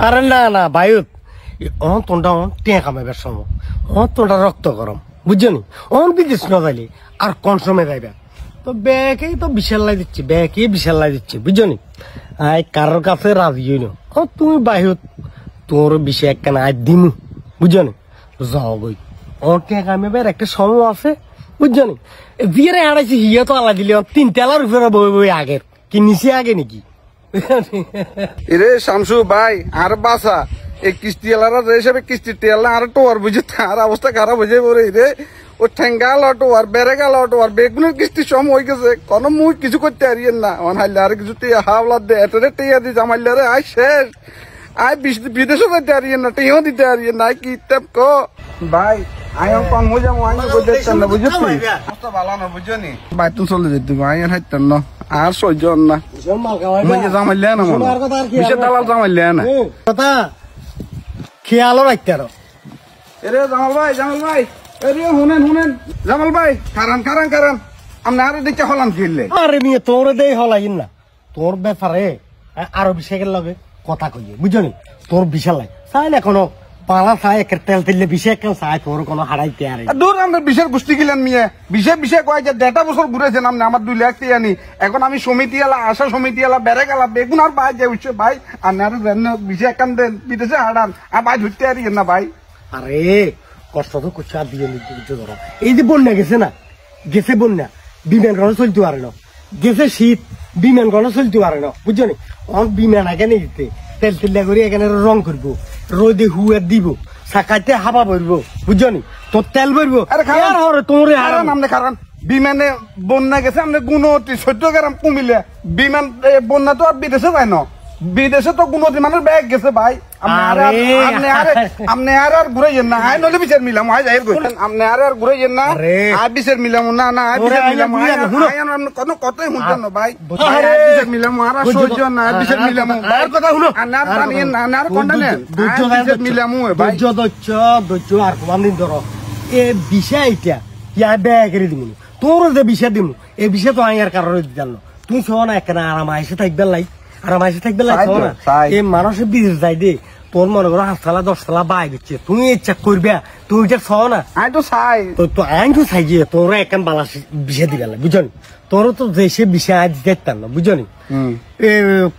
আরে না না বায়ুত তোনটা টিয়া কামাইবার সময় তোনটা রক্ত গরম বুঝছো নি বিদেশ না যাইলে আর কোন সময় যাইবা তো ব্যাকেই তো বিশাল লাই দিচ্ছে ব্যাকেই বিশাল লাই দিচ্ছে বুঝছো নি আই কারোর কাছে রাজি হইল তুমি বায়ুত তোর বিষয় একখানা আজ দিমু বুঝছো নি যাও গই টিয়া কামাইবার একটা সময় আছে বুঝছো নি বিয়ের আড়াইছি হিয়া তো আলা দিলে 3 তেলার উপরে বই বই আগের কি নিচে আগে নাকি এরে শামসু ভাই আর বাসা এই কিস্তি এলারা হিসেবে কিস্তি তেলা আর টোয়ার বুঝে তার অবস্থা খারাপ হয়ে যাবে রে ও ঠেঙ্গা লটো আর বেড়ে গেল অটো আর বেগুনের কিস্তি সম হয়ে গেছে কোনো মুই কিছু করতে পারিয়েন না আমার হাইলে আর কিছু টিয়া হাওলা দে এতরে টিয়া দি জামাইলে রে আই শেষ আই বিদেশে যেতে পারিয়েন না টিয়াও দিতে পারিয়েন না কি ইত্যাপ কো ভাই আয়ন কম হয়ে যাবো আমি বুঝতেন না বুঝছি অবস্থা ভালো না বুঝছো নি ভাই তুই চলে যেতে আয়ন হাইতেন না আর সহ্য না জামাইলে না বিশেষ দালাল জামাইলে না কথা খেয়ালও রাখতে আরো এরে জামাল ভাই এরে শুনেন জামাল ভাই কারণ আপনি আরে দেখে হলাম ফিরলে আরে মেয়ে তোর দেই হলাইন না তোর ব্যাপারে আরো বিশেষের লগে কথা কইয়ে বুঝছো নি তোর বিশাল লাই চাই না কোনো পালা চাই এক তেল তেললে বিশেষ কেউ চাই তোর কোনো হারাইতে আরে দূর আমরা বিশেষ গোষ্ঠী গেলেন মেয়ে বিশেষ কয় যে 1.5 বছর ঘুরেছেন আপনি আমার 2 লাখ টাকা নি এখন আমি সমিতি এলা আশা সমিতি এলা বেড়ে গেলাম বেগুন আর ভাই যে উঠছে ভাই আপনার বিশেষ কান দেন বিদেশে হারান আর ভাই ধরতে পারিয়েন না ভাই আরে কষ্ট তো করছে আর দিয়ে নিতে ধরো এই যে বন্যা গেছে না গেছে বন্যা বিমান গণ চলতে পারে না গেছে শীত বিমান গণ চলতে পারে না বুঝছো নি বিমান আগে নিয়ে দিতে তেল তেল্লা করে এখানে রং করবো রোদে হুয়ার দিব সাকাইতে হাবা ভরবো বুঝছো নি তোর তেল ভরবো তোর কারণ বিমানে বন্যা গেছে আপনি গুণতি 14 গ্রাম কমিলে বিমান বন্যা তো আর বিদেশে যায় না বিদেশে তো গুণতি মানুষ ব্যাগ গেছে ভাই আপনি আর ঘুরে যান না আয় নলে বিচার মিলাম আয় যাই আপনি আর ঘুরে যান না আয় বিচার মিলাম না আয় বিচার মিলাম কোনো কথাই শুনছেন না ভাই বিচার মিলাম আর সহ্য না বিচার মিলাম কথা শুনো আর কোনটা নেন বিচার মিলাম ভাই ধৈর্য আর কমান দিন ধরো এ বিষয় এটা ইয়া ব্যাগ করে দিবি তোর যে বিষয় দিব এই বিষয় তো আই আর কারণে দিতাম না তুই শোনো না একখানা আরাম আইসে থাকবে লাই আরাম আইসে থাকবে লাই না এই মানুষের বিদেশ যাই দে তোর মনে করো 5 তলা 10 তলা বাই দিচ্ছে তুমি ইচ্ছা করবে তুই এটা ছ না আই তো চাই তো আই তো চাই যে তোর একখান বালা বিষয় দিবে বুঝলি তোর তো দেশে বিষয় আজ দেখতাম না বুঝলি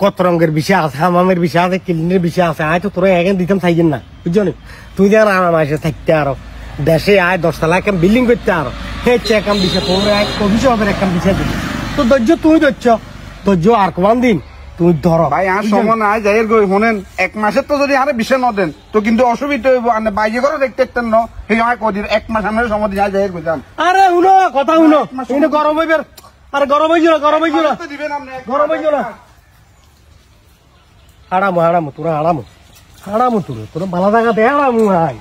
কত রঙের বিষয় আছে হামামের বিষয় আছে ক্লিনের বিষয় আছে আয় তো তোর এখন দিতাম চাইছেন না বুঝলি তুই যেন আরাম আইসে থাকতে আরো দেশে আয় 10 তলা একটা বিল্ডিং করতে আরো একখান বিষয় তোর অভিযোগের একখান বিষয় দিবি তো ধৈর্য আর কমান দিন তুই ধরো ভাই আর সময় নাই যাই গই শোনেন 1 মাসের তো যদি আরে বিষয় ন দেন তো কিন্তু অসুবিধা হইব আপনি বাইরে করে দেখতে না সেই হয় কদিন 1 মাস আমরা সময় দিয়ে যাই গইতাম আরে শুনো কথা শুনো কিন্তু গরম হইবে আরে গরম হইছো না গরম হইছো না হারামো তোরা হারামো তোরা ভালো জায়গাতে হারামো হাই